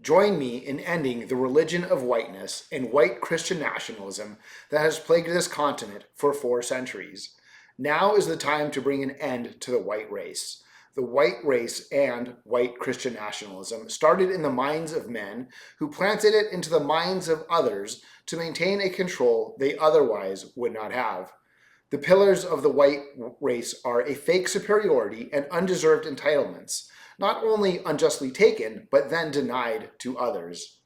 Join me in ending the religion of whiteness and white Christian nationalism that has plagued this continent for 4 centuries. Now is the time to bring an end to the white race. The white race and white Christian nationalism started in the minds of men who planted it into the minds of others to maintain a control they otherwise would not have. The pillars of the white race are a fake superiority and undeserved entitlements, not only unjustly taken, but then denied to others.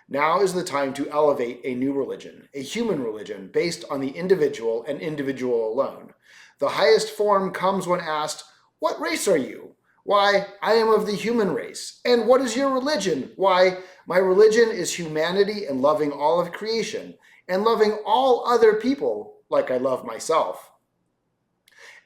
Now is the time to elevate a new religion, a human religion based on the individual and individual alone. The highest form comes when asked, "What race are you?" "Why, I am of the human race." "And what is your religion?" "Why, my religion is humanity and loving all of creation, and loving all other people like I love myself."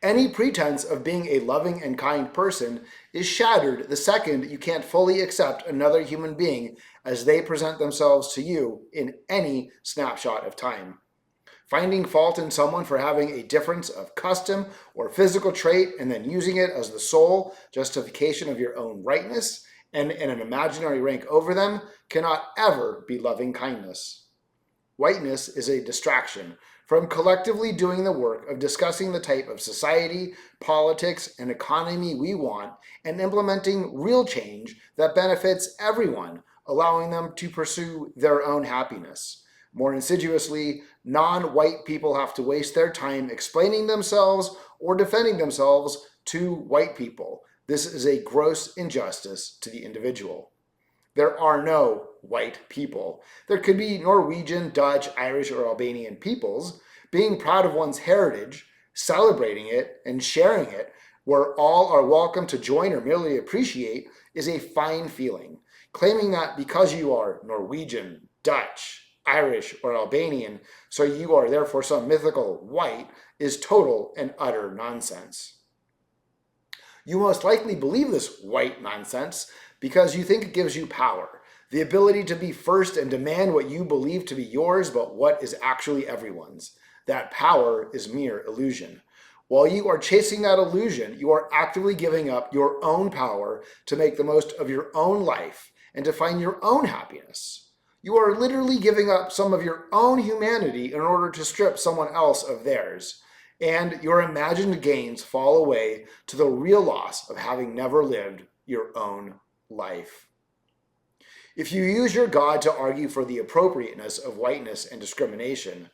Any pretense of being a loving and kind person is shattered the second you can't fully accept another human being as they present themselves to you in any snapshot of time. Finding fault in someone for having a difference of custom or physical trait and then using it as the sole justification of your own rightness and an imaginary rank over them cannot ever be loving kindness. Whiteness is a distraction from collectively doing the work of discussing the type of society, politics, and economy we want and implementing real change that benefits everyone, allowing them to pursue their own happiness. More insidiously, non-white people have to waste their time explaining themselves or defending themselves to white people. This is a gross injustice to the individual. There are no white people. There could be Norwegian, Dutch, Irish, or Albanian peoples. Being proud of one's heritage, celebrating it, and sharing it, where all are welcome to join or merely appreciate, is a fine feeling. Claiming that because you are Norwegian, Dutch, Irish, or Albanian, so you are therefore some mythical white, is total and utter nonsense. You most likely believe this white nonsense because you think it gives you power, the ability to be first and demand what you believe to be yours, but what is actually everyone's. That power is mere illusion. While you are chasing that illusion, you are actively giving up your own power to make the most of your own life and to find your own happiness. You are literally giving up some of your own humanity in order to strip someone else of theirs. And your imagined gains fall away to the real loss of having never lived your own life. If you use your God to argue for the appropriateness of whiteness and discrimination,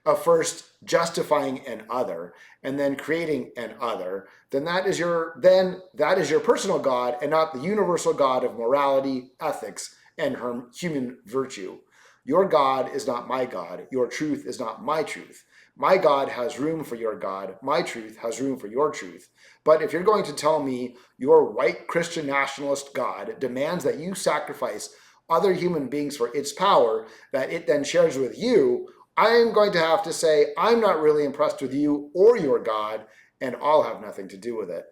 of first justifying an other and then creating an other, then that is your personal God and not the universal God of morality, ethics, and human virtue. Your God is not my God. Your truth is not my truth. My God has room for your God. My truth has room for your truth. But if you're going to tell me your white Christian nationalist God demands that you sacrifice other human beings for its power that it then shares with you, I am going to have to say I'm not really impressed with you or your God, and I'll have nothing to do with it.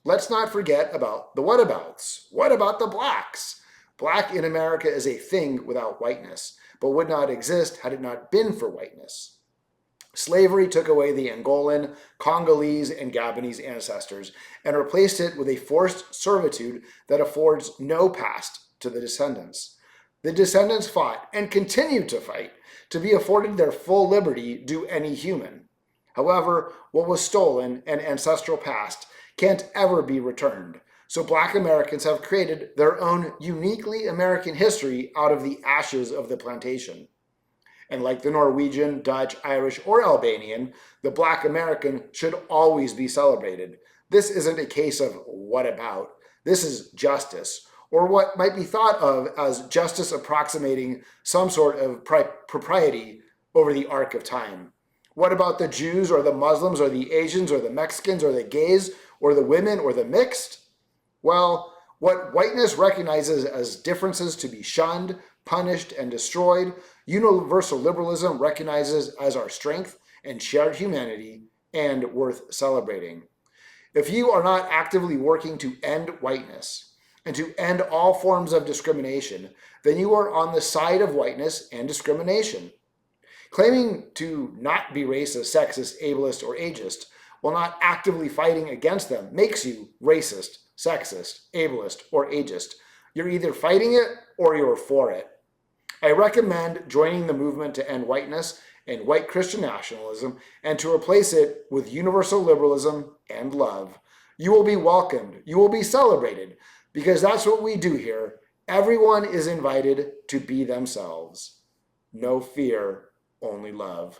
Let's not forget about the whatabouts. What about the blacks? Black in America is a thing without whiteness, but would not exist had it not been for whiteness. Slavery took away the Angolan, Congolese, and Gabonese ancestors and replaced it with a forced servitude that affords no past to the descendants. The descendants fought and continue to fight to be afforded their full liberty due any human. However, what was stolen and ancestral past can't ever be returned. So Black Americans have created their own uniquely American history out of the ashes of the plantation. And like the Norwegian, Dutch, Irish, or Albanian, the Black American should always be celebrated. This isn't a case of what about. This is justice, or what might be thought of as justice approximating some sort of propriety over the arc of time. What about the Jews or the Muslims or the Asians or the Mexicans or the gays or the women or the mixed? Well, what whiteness recognizes as differences to be shunned, punished, and destroyed, universal liberalism recognizes as our strength and shared humanity and worth celebrating. If you are not actively working to end whiteness and to end all forms of discrimination, then you are on the side of whiteness and discrimination. Claiming to not be racist, sexist, ableist, or ageist while not actively fighting against them makes you racist, sexist, ableist, or ageist. You're either fighting it or you're for it. I recommend joining the movement to end whiteness and white Christian nationalism and to replace it with universal liberalism and love. You will be welcomed. You will be celebrated because that's what we do here. Everyone is invited to be themselves. No fear, only love.